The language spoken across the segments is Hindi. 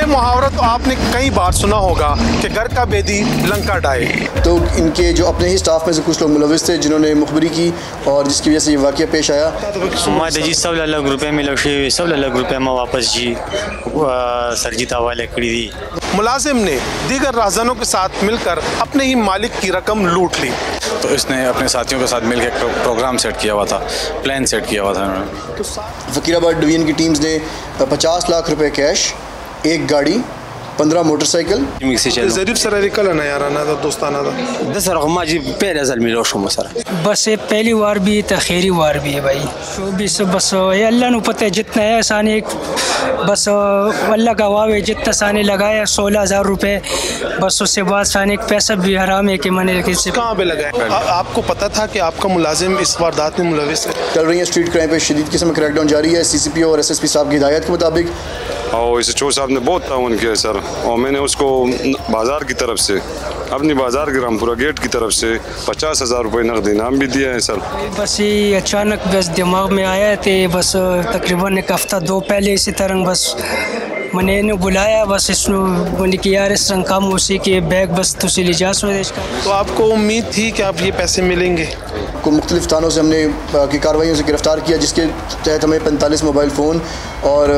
ये मुहावरा तो आपने कई बार सुना होगा कि घर का बेदी लंका डाए। तो इनके जो अपने ही स्टाफ में से कुछ लोग मुलविस थे जिन्होंने मुखबरी की और जिसकी वजह से ये वाक़या पेश आया। जी सब लाख रुपये मिलो सब लाख रुपये में वापस जी सरजीत हवाले करी थी। मुलाजिम ने दीगर राहज़नों के साथ मिलकर अपने ही मालिक की रकम लूट ली। तो इसने अपने साथियों के साथ मिलकर प्रोग्राम सेट किया हुआ था, प्लान सेट किया हुआ था उन्होंने। फ़कीराबाद डिवीज़न की टीम्स ने 50 लाख रुपए कैश, एक गाड़ी, 15 मोटरसाइकिल। ज़रीफ सर निकल ना यार ना तो दोस्ताना था 10 रकमा जी पहले साल मिलो शो सर। बस ये पहली वार भी तो आखिरी वार भी है भाई। शो भी सब बस ये अल्लाह को पता है जितना है साने बस अल्लाह का वावे जितना साने लगाया 16,000 रुपये बस उससे बाद साने पैसा भी हराम है कि मैंने कहाँ पे लगाया। आपको पता था कि आपका मुलाजिम इस वारदात में मुलविस है। चल रही है स्ट्रीट क्राइम पे शदीद किस्म में क्रैकडाउन जारी है। CCPO और SSP साहब की हिदायत के मुताबिक और इस चोर साहब ने बहुत ताउन किया सर, और मैंने उसको बाज़ार की तरफ से अपनी बाज़ार के रामपुरा गेट की तरफ से 50,000 रुपये नकद इनाम भी दिया है सर। बस ये अचानक बस दिमाग में आया थे बस तकरीबन एक हफ्ता दो पहले इसी तरह बस मैंने इन्हें बुलाया बस इसने मैंने कि यार इस रंग काम उसी के बैग बस तुझे ले जा स्वदेश का। तो आपको उम्मीद थी कि आप ये पैसे मिलेंगे। को मुख्तलिफ थानों से हमने की कार्रवाइयों से गिरफ़्तार किया जिसके तहत हमें 45 मोबाइल फ़ोन और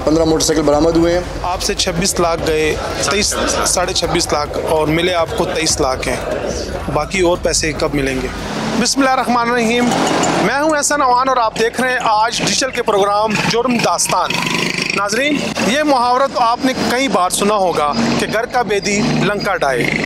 15 मोटरसाइकिल बरामद हुए हैं। आपसे 26 लाख गए, 26 लाख और मिले आपको 23 लाख हैं। बाकी और पैसे कब मिलेंगे। बिस्मिल्लाहिर्रहमानिर्रहीम, मैं हूं एहसान अवान और आप देख रहे हैं आज डिजिटल के प्रोग्राम जुर्म दास्तान। नाजरीन, ये मुहावरा तो आपने कई बार सुना होगा कि घर का बेदी लंका डाए।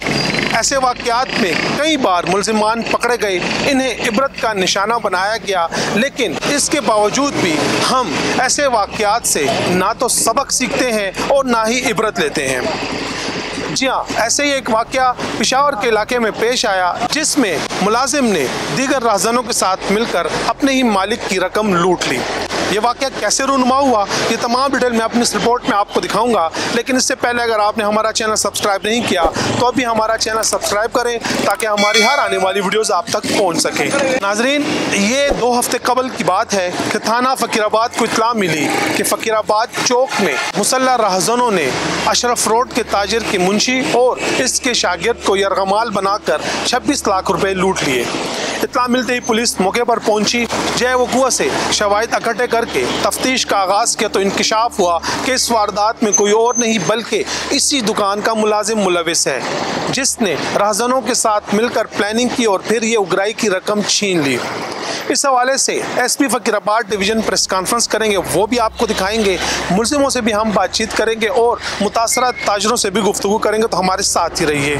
ऐसे वाक़यात में कई बार मुल्ज़िमान पकड़े गए, इन्हें इबरत का निशाना बनाया गया, लेकिन इसके बावजूद भी हम ऐसे वाक़यात से ना तो सबक सीखते हैं और ना ही इबरत लेते हैं। जी हाँ, ऐसे ही एक वाक़या पेशावर के इलाके में पेश आया जिसमें मुलाजिम ने दीगर राहज़नों के साथ मिलकर अपने ही मालिक की रकम लूट ली। ये वाक़या कैसे रूनुमा हुआ, ये तमाम डिटेल मैं अपनी इस रिपोर्ट में आपको दिखाऊंगा, लेकिन इससे पहले अगर आपने हमारा चैनल सब्सक्राइब नहीं किया तो अभी हमारा चैनल सब्सक्राइब करें ताकि हमारी हर आने वाली वीडियोस आप तक पहुंच सके। नाजरीन, ये 2 हफ्ते कबल की बात है कि थाना फ़कीराबाद को इत्तला मिली कि फ़कीराबाद चौक में मुसल्लह राहज़नों ने अशरफ रोड के ताजिर के मुंशी और इसके शागिर्द को यरगमाल बनाकर 26 लाख रुपए लूट लिए। इत्तला मिलते ही पुलिस मौके पर पहुंची, जय वक़ुआ से शवाहिद इकट्ठे करके तफ्तीश का आगाज़ किया तो इंकिशाफ हुआ कि इस वारदात में कोई और नहीं बल्कि इसी दुकान का मुलाजिम मुलविस है, जिसने राहज़नों के साथ मिलकर प्लानिंग की और फिर ये उगराई की रकम छीन ली। इस हवाले से SP फ़कीराबाद डिवीज़न प्रेस कॉन्फ्रेंस करेंगे, वो भी आपको दिखाएंगे। मुल्ज़िमों से भी हम बातचीत करेंगे और मुतासरा ताजरों से भी गुफ्तगू करेंगे, तो हमारे साथ ही रहिए।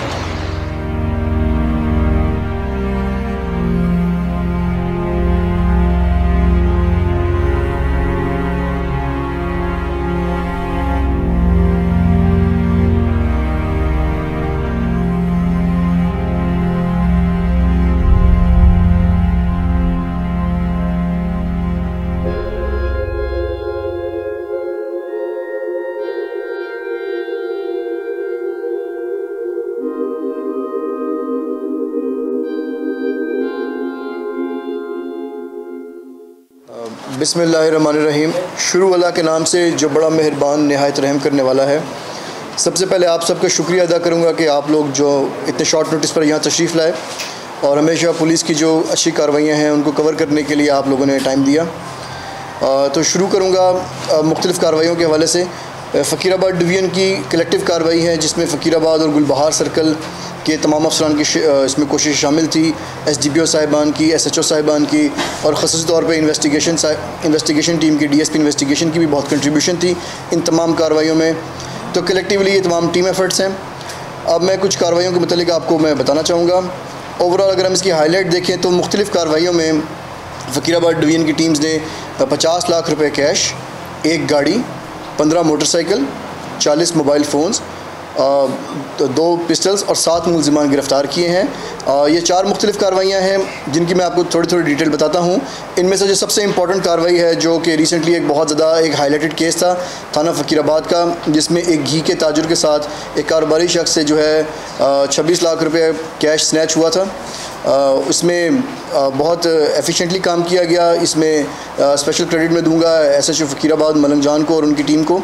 बिस्मिल्लाहिर्रहमानिर्रहीम। शुरू अल्लाह के नाम से जो बड़ा मेहरबान नहायत रहम करने वाला है। सबसे पहले आप सबका शुक्रिया अदा करूँगा कि आप लोग जो इतने शॉर्ट नोटिस पर यहाँ तशरीफ़ लाए और हमेशा पुलिस की जो अच्छी कार्रवाइयाँ हैं उनको कवर करने के लिए आप लोगों ने टाइम दिया। तो शुरू करूँगा मुख्तलिफ़ कार्रवाइयों के हवाले से। फ़कीराबाद डिवीज़न की कलेक्टिव कार्रवाई है जिसमें फ़कीराबाद और गुलबहार सर्कल के तमाम अफसरान की इसमें कोशिश शामिल थी। SDPO साहिबान की, SHO साहिबान की और ख़ास तौर पे इन्वेस्टिगेशन टीम की, DSP इन्वेस्टिगेशन की भी बहुत कंट्रीब्यूशन थी इन तमाम कार्रवाइयों में। तो कलेक्टिवली ये तमाम टीम एफ़र्ट्स हैं। अब मैं कुछ कार्रवाइयों के मतलब आपको मैं बताना चाहूँगा। ओवरऑल अगर हम इसकी हाईलाइट देखें तो मुख्तलिफ़ कार्रवाइयों में फ़कीराबाद डिवीज़न की टीम्स ने 50 लाख रुपये कैश, एक गाड़ी, 15 मोटरसाइकिल, 40 मोबाइल फ़ोन्स, 2 पिस्टल्स और 7 मुल्ज़िमान गिरफ़्तार किए हैं। ये 4 मुख्तलिफ़ कार्रवाइयाँ हैं जिनकी मैं आपको थोड़ी थोड़ी डिटेल बताता हूँ। इनमें से जो सबसे इंपॉर्टेंट कार्रवाई है जो कि रिसेंटली एक बहुत ज़्यादा एक हाईलाइटेड केस था थाना फ़कीराबाद का, जिसमें एक घी के ताजुर के साथ एक कारोबारी शख्स से जो है 26 लाख रुपये कैश स्नैच हुआ था। उसमें बहुत एफिशिएंटली काम किया गया। इसमें स्पेशल क्रेडिट मैं दूंगा SHO फ़कीराबाद मलंग जान को और उनकी टीम को।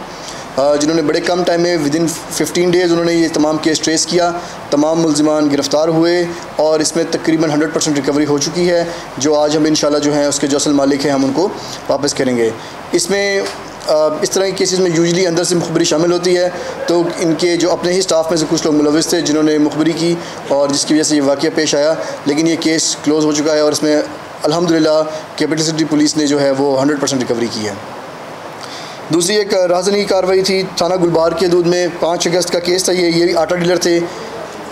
जिन्होंने बड़े कम टाइम में विदिन 15 डेज़ उन्होंने ये तमाम केस ट्रेस किया, तमाम मुल्ज़िमान गिरफ़्तार हुए और इसमें तकरीबन 100% रिकवरी हो चुकी है, जो आज हम इंशाल्लाह जो हैं उसके जो असल मालिक हैं हम उनको वापस करेंगे। इसमें इस तरह के केसेस में यूजली अंदर से मुखबरी शामिल होती है, तो इनके जो अपने ही स्टाफ में से कुछ लोग मुलविस थे जिन्होंने मुखबरी की और जिसकी वजह से ये वाक़या पेश आया, लेकिन ये केस क्लोज़ हो चुका है और इसमें अल्हम्दुलिल्लाह कैपिटल सिटी पुलिस ने जो है वो 100% रिकवरी की है। दूसरी एक राहज़नी कार्रवाई थी थाना गुलबार के हदूद में, 5 अगस्त का केस था। ये भी आटा डीलर थे,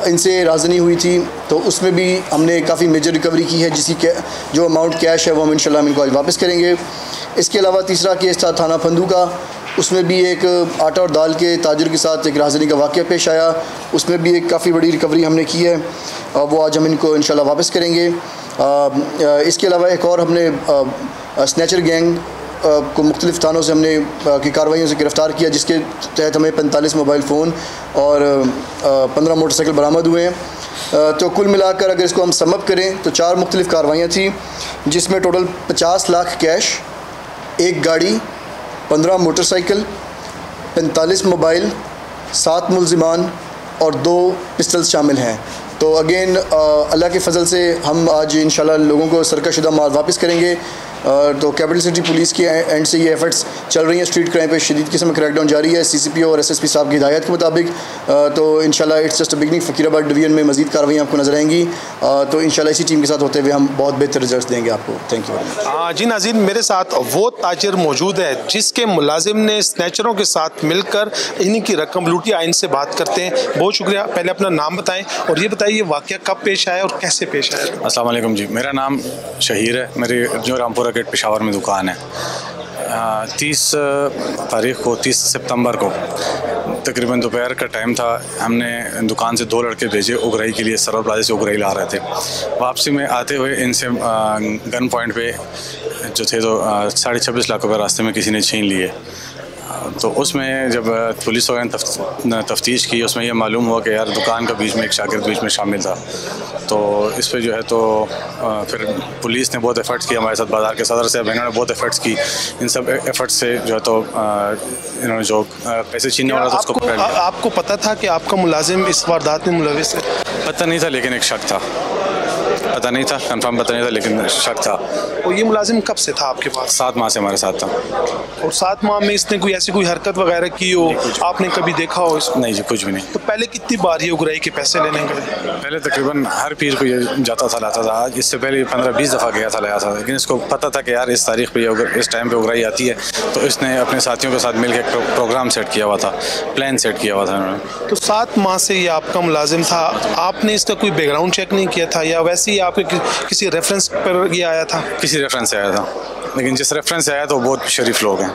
इनसे राहज़नी हुई थी, तो उसमें भी हमने काफ़ी मेजर रिकवरी की है, जिसकी जो अमाउंट कैश है वो हम इंशाल्लाह इनको आज वापस करेंगे। इसके अलावा तीसरा केस था थाना फंदू का, उसमें भी एक आटा और दाल के ताजर के साथ एक राहज़नी का वाक़या पेश आया, उसमें भी एक काफ़ी बड़ी रिकवरी हमने की है, वो आज हम इनको इंशाल्लाह वापस करेंगे। इसके अलावा एक और हमने स्नैचर गैंग को मुख्तलिफ़ थानों से हमने की कार्रवाइयों से गिरफ़्तार किया, जिसके तहत हमें 45 मोबाइल फ़ोन और 15 मोटरसाइकिल बरामद हुए हैं। तो कुल मिलाकर अगर इसको हम समअप करें तो 4 मुख्तलिफ़ कार्रवाइयाँ थी, जिसमें टोटल 50 लाख कैश, 1 गाड़ी, 15 मोटरसाइकिल, 45 मोबाइल, 7 मुल्ज़िमान और 2 पिस्टल्स शामिल हैं। तो अगेन अल्लाह के फ़ज़ल से हम आज इंशाल्लाह लोगों को सरकाशुदा माल वापस करेंगे। तो कैपिटल सिटी पुलिस के एंड से ये एफर्ट्स चल रही हैं, स्ट्रीट क्राइम पे शदीद किस्म में क्रैकडाउन जारी है CCPO और SSP साहब की हिदायत के मुताबिक। तो इंशाल्लाह it's just a beginning. Fakirabad division में मज़ीद कार्रवाई आपको नजर आएंगी, तो इंशाल्लाह इसी टीम के साथ होते हुए हम बहुत बेहतर रिजल्ट देंगे आपको। Thank you. जी नाज़रीन, मेरे साथ वो ताजिर मौजूद है जिसके मुलाजिम ने स्नैचरों के साथ मिलकर इन्हीं की रकम लूटी। आइन से बात करते हैं। बहुत शुक्रिया। पहले अपना नाम बताएं और ये बताइए वाक़या कब पेश आया और कैसे पेश आया। अस्सलाम वालेकुम जी, मेरा नाम शहीर है, मेरी जो रामपुरा गेट पेशावर में दुकान है। 30 तारीख़ को 30 सितंबर को तकरीबन दोपहर का टाइम था। हमने दुकान से 2 लड़के भेजे उगराई के लिए, सरवर प्लाजा से उगराई ला रहे थे। वापसी में आते हुए इनसे गन पॉइंट पे जो थे तो 26.5 लाख रुपये रास्ते में किसी ने छीन लिए। तो उसमें जब पुलिस वगैरह ने तफ्तीश की, उसमें यह मालूम हुआ कि यार दुकान का बीच में एक शागिर्द बीच में शामिल था। तो इस पर जो है तो फिर पुलिस ने बहुत एफर्ट्स किए, हमारे साथ बाज़ार के सदर साहब इन्होंने बहुत एफर्ट्स की। इन सब एफर्ट्स से जो है तो इन्होंने जो पैसे छीनने वाला था उसको पकड़ लिया। आपको पता था कि आपका मुलाजिम इस वारदात में मुलविस है? पता नहीं था, लेकिन एक शक था। पता नहीं था, कंफर्म पता नहीं था, लेकिन शक था। और ये मुलाजिम कब से था आपके पास? 7 माह से हमारे साथ था। और 7 माह में इसने कोई ऐसी कोई हरकत वगैरह की हो, आपने कभी देखा हो इसको? नहीं जी, कुछ भी नहीं। तो पहले कितनी बार ये उगराई के पैसे लेने गए? पहले तकरीबन हर पीर को ये जाता था लाता था। इससे पहले 15-20 दफ़ा गया था लाया था, लेकिन इसको पता था कि यार इस तारीख पे इस टाइम पे उगराई आती है, तो इसने अपने साथियों के साथ मिलकर एक प्रोग्राम सेट किया हुआ था, प्लान सेट किया हुआ था उन्होंने। तो 7 माह से ये आपका मुलाजिम था, आपने इसका कोई बैकग्राउंड चेक नहीं किया था या वैसे ही आपके किसी रेफरेंस पर ये आया था? किसी रेफरेंस से आया था, लेकिन जिस रेफरेंस से आया तो बहुत शरीफ लोग हैं,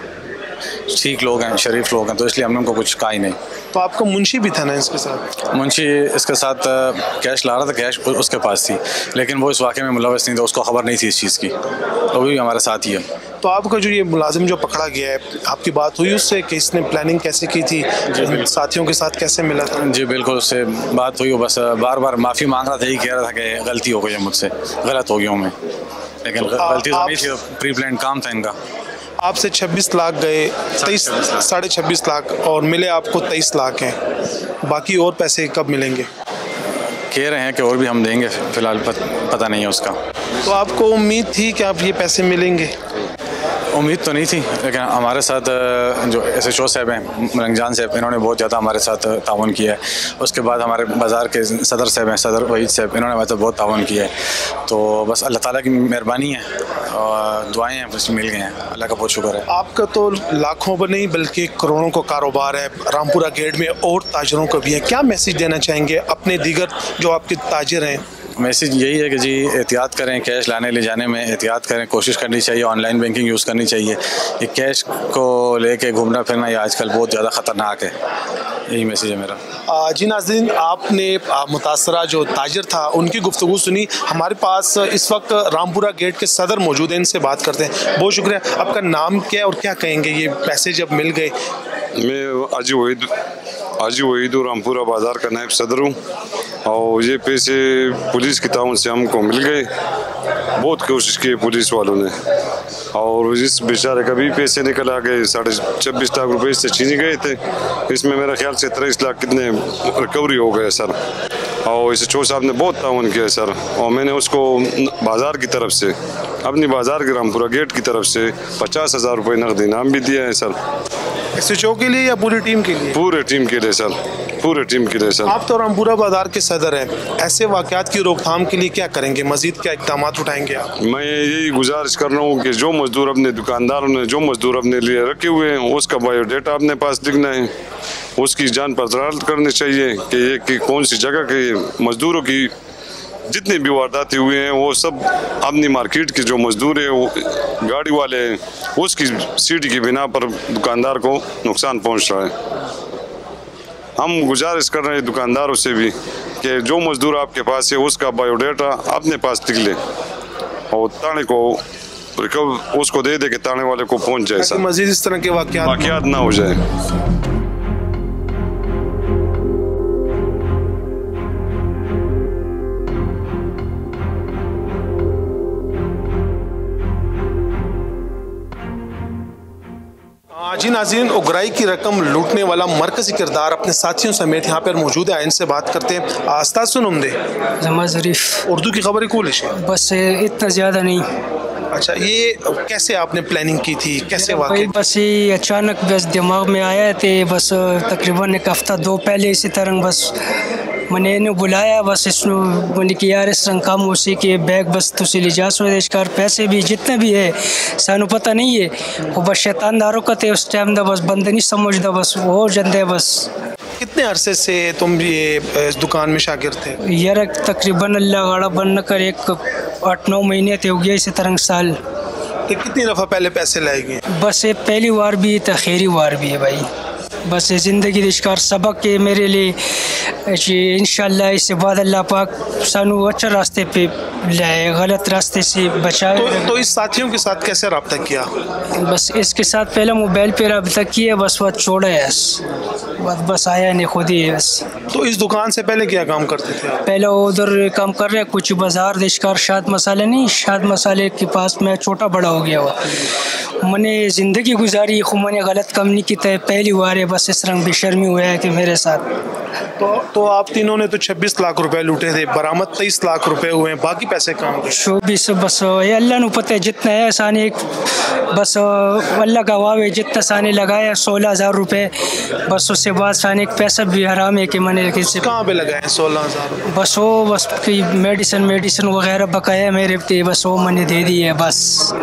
ठीक लोग हैं, शरीफ लोग हैं, तो इसलिए हमने उनको कुछ कहा ही नहीं। तो आपका मुंशी भी था ना इसके साथ? मुंशी इसके साथ कैश ला रहा था, कैश उसके पास थी, लेकिन वो इस वाक़े में मुलविस नहीं था, उसको खबर नहीं थी इस चीज़ की, तो भी हमारे साथ ही है। तो आपका जो ये मुलाजिम जो पकड़ा गया है, आपकी बात हुई उससे कि इसने प्लानिंग कैसे की थी, साथियों के साथ कैसे मिला था? जी बिल्कुल, उससे बात हुई, बस बार बार माफ़ी मांग रहा था, यही कह रहा था कि गलती हो गई है मुझसे, गलत हो गया हूँ मैं, लेकिन गलती तो नहीं थी, प्री प्लान काम था इनका। आपसे 26 लाख गए, 26.5 लाख और मिले आपको 23 लाख हैं, बाकी और पैसे कब मिलेंगे? कह रहे हैं कि और भी हम देंगे, फ़िलहाल पता नहीं है उसका। तो आपको उम्मीद थी कि आप ये पैसे मिलेंगे? उम्मीद तो नहीं थी, लेकिन हमारे साथ जो SHO साहब हैं मलंगजान साहब, इन्होंने बहुत ज़्यादा हमारे साथ ताउन किया है। उसके बाद हमारे बाज़ार के सदर साहब हैं, सदर वहीद साहब, इन्होंने हमारे साथ बहुत ताउन किया है। तो बस अल्लाह ताला की मेहरबानी है और दुआएं हैं, बस मिल गए हैं, अल्लाह का बहुत शुक्र है। आपका तो लाखों पर नहीं बल्कि करोड़ों का कारोबार है रामपुरा गेट में, और ताजरों का भी है। क्या मैसेज देना चाहेंगे अपने दीगर जो आपके ताजिर हैं? मैसेज यही है कि जी एहतियात करें, कैश लाने ले जाने में एहतियात करें, कोशिश करनी चाहिए, ऑनलाइन बैंकिंग यूज़ करनी चाहिए। ये कैश को लेके घूमना फिरना ये आजकल बहुत ज़्यादा ख़तरनाक है, यही मैसेज है मेरा। जी नाज़रीन, आपने मुतासरा जो ताजिर था उनकी गुफ्तगू सुनी। हमारे पास इस वक्त रामपुरा गेट के सदर मौजूद हैं, इनसे बात करते हैं। बहुत शुक्रिया। आपका नाम क्या है और क्या कहेंगे ये पैसे जब मिल गए? मैं हाजी वहीद रामपुरा बाज़ार का नायब सदर हूँ। और ये पैसे पुलिस की ताउन से हमको मिल गए। बहुत कोशिश की पुलिस वालों ने, और इस बेचारे का भी पैसे निकल आ गए। 26.5 लाख रुपए इससे छीने गए थे। इसमें मेरा ख्याल से 23 लाख कितने रिकवरी हो गए सर। और इसे चोर साहब ने बहुत ताउन किया सर। और मैंने उसको बाज़ार की तरफ से, अपनी बाज़ार के रामपुरा गेट की तरफ से 50,000 रुपये नकद इनाम भी दिया है सर। SHO के लिए या पूरी टीम के लिए? पूरे टीम के लिए सर, पूरे टीम के लिए सर। आप तो रामपुरा बाजार के सदर हैं, ऐसे वाक़यात की रोकथाम के लिए क्या करेंगे? मजीद क्या इक़दाम उठाएंगे आप? मैं यही गुजारिश कर रहा हूँ कि जो मजदूर अपने दुकानदारों ने जो मजदूर अपने लिए रखे हुए हैं उसका बायोडाटा अपने पास लिखना है, उसकी जान पड़ताल करनी चाहिए कि ये कि कौन सी जगह के मजदूरों की जितनी भी वारदातें हुए हैं वो सब अपनी मार्केट के जो मजदूर है वो गाड़ी वाले हैं, उसकी सीट की बिना पर दुकानदार को नुकसान पहुँच रहा है। हम गुजारिश कर रहे हैं दुकानदारों से भी कि जो मजदूर आपके पास है उसका बायोडाटा अपने पास लिख ले और ताने को उसको दे दे कि ताने वाले को पहुंच जाए सर, मजीद इस तरह के वाक़यात ना हो जाए। जी नाज़रीन, उगराई की रकम लूटने वाला मरकजी किरदार अपने साथियों समेत यहाँ पर मौजूद है। इनसे बात करते हैं। आस्ता सुनुमदे जमा ज़रीफ, उर्दू की खबर कूलिश है बस इतना ज़्यादा नहीं। अच्छा, ये कैसे आपने प्लानिंग की थी, कैसे वाकई? बस ये अचानक बस दिमाग में आया थे। बस तकरीबन एक हफ्ता दो पहले इसी तरह बस मैंने इन्हें बुलाया। बस इसने मैंने कि यार इस तरह काम उसी के बैग बस तुसी ले जा कर पैसे भी जितने भी है सानू पता नहीं है वो बस शैतानदारों का थे उस टाइम दा, बस बंदे नहीं समझदा, बस वो जंदे। बस कितने अरसे से तुम ये इस दुकान में शागिर्द थे? यार तकरीबन अल्लाह गाड़ा बन कर एक 8-9 महीने थे हो गया इसी तरह साल। तो कितनी दफ़ा पहले पैसे लाए गए? बस ये पहली बार भी है, आखिरी बार भी है भाई। बस ये ज़िंदगी दिशकार सबक है मेरे लिए। इंशाल्लाह इससे बाद अल्लाह पाक सानू अच्छे रास्ते पे लाए, गलत रास्ते से बचाए। तो इस साथियों के साथ कैसे रब्ता किया? बस इसके साथ पहले मोबाइल पे रब्ता किया, बस वह छोड़ा है, बस आया नहीं खुद ही है बस। तो इस दुकान से पहले क्या काम करते थे? पहले उधर काम कर रहे कुछ बाजार दिशकार शाद मसाले नहीं, शाद मसाले के पास में छोटा बड़ा हो गया हुआ। मैंने ज़िंदगी गुजारी, मैंने गलत काम नहीं की था, पहली बार है बस इस रंग बेशर्मी हुआ है कि मेरे साथ। तो आप तीनों ने तो 26 लाख रुपए लूटे थे, बरामद 23 लाख रुपए हुए, बाकी पैसे कहाँ गए? 24 बस ये अल्लाह को पता है जितना है साने एक बस अल्लाह का वावे जितना साने लगाया 16,000 रुपये। बस उससे बाद साने एक पैसा भी हराम है कि मैंने किसी कहाँ पे लगाए 16,000? बस वो बस की मेडिसिन वगैरह बकाया मेरे पे, बस वो मैंने दे दी है बस।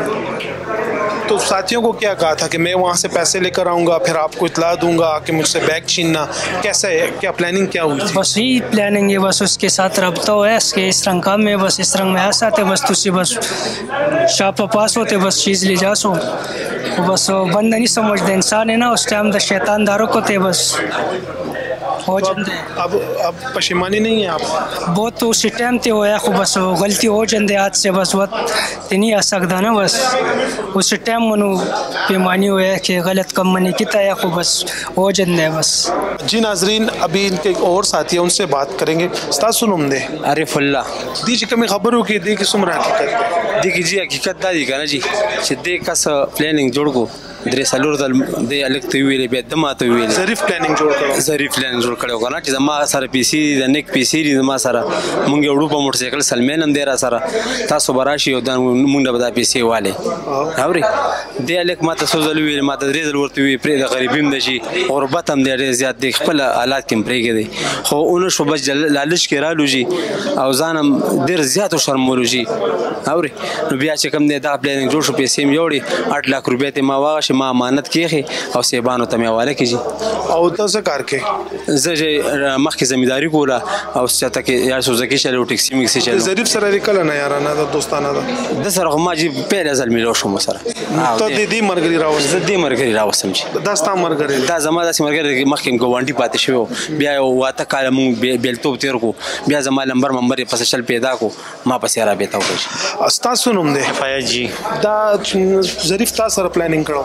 तो साथियों को क्या कहा था कि मैं वहाँ से पैसे लेकर आऊँगा फिर आपको इतला दूंगा कि मुझसे बैग छीनना, कैसा है, क्या प्लानिंग क्या हुई थी? बस यही प्लानिंग है, बस उसके साथ रब्ता हो है इसके इस रंग काम में, बस इस रंग में ऐसा थे बस तुसी बस शापा पास होते बस चीज़ ले जा सो। बस बंदा नहीं समझते इंसान है ना, उस टाइम तो शैतानदारों को थे बस हो जाते। अब पशेमानी नहीं है आप? बहुत तो उसी टाइम ते होया खो बस गलती हो जाते हाथ से, बस वक्त नहीं आ सकता ना, बस उस टाइम मनु बेमानी हुआ कि गलत कम मनी किता है खो बस हो जाते बस। जी नाजरीन, अभी इनके एक और साथी है उनसे बात करेंगे। सुनुमदे आरिफुल्ला दी जी कमी खबर हो कि दी की सुमरा हकीकत देखी जी हकीकत दादी का ना जी सिद्धे कस प्लानिंग जोड़ को दरे सलूर दल दे अलगते हुए बे दमाते हुए ज़रीफ प्लानिंग जोड़ करो, ज़रीफ प्लानिंग जोड़ करो ना कि जमा सारा पीसी दनेक पीसी जमा सारा मुंगे उड़ू पर मोटरसाइकिल सलमेन अंधेरा सारा तासो बराशी उदान मुंडा बदा पीसी वाले हावरी दे अलग माता सोजल हुए माता रेजल वर्ती हुए प्रे गरीबीम दशी और बतम दे रे ज्यादा देख पल हालात किम प्रे के दे हो उन शोबज लालच के रालू जी औजानम देर ज्यादा शर्मोलू जी हावरी नो बिया कम दे दा प्लानिंग जोड़ पैसे में जोड़ी 8 लाख रुपए ते मावाश माँ अमानत की है और सेबानो तमे वाले की जी और तो से कार के जे मख की जिम्मेदारी को ला और उससे तक यार सुजुकी चलो टैक्सी में से चलो ज़रीफ सर निकल ना यार ना तो दोस्ताना था 10 रकम जी पहले जल मिलो शो मसरा तो दीदी मरगरी रावस दीदी मरगरी रावस समझी दस्ता मरगरी दा जमा दस मरगरी मख की गवांडी पाते शो बिया वाता काल मु बेलतो तेर को बिया जमा नंबर पास चल पैदा को मां पास यार बेता हो अस्ता सुनुम दे फयाज जी दा ज़रीफ ता सर प्लानिंग करो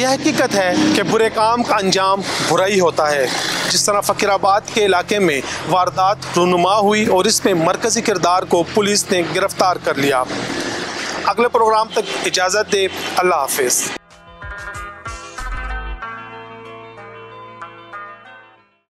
ये हकीकत है कि बुरे काम का अंजाम बुरा ही होता है जिस तरह फ़कीराबाद के इलाके में वारदात रूनुमा हुई और इसमें मरकज़ी किरदार को पुलिस ने गिरफ़्तार कर लिया। अगले प्रोग्राम तक इजाज़त दे, अल्लाह हाफ़िज़।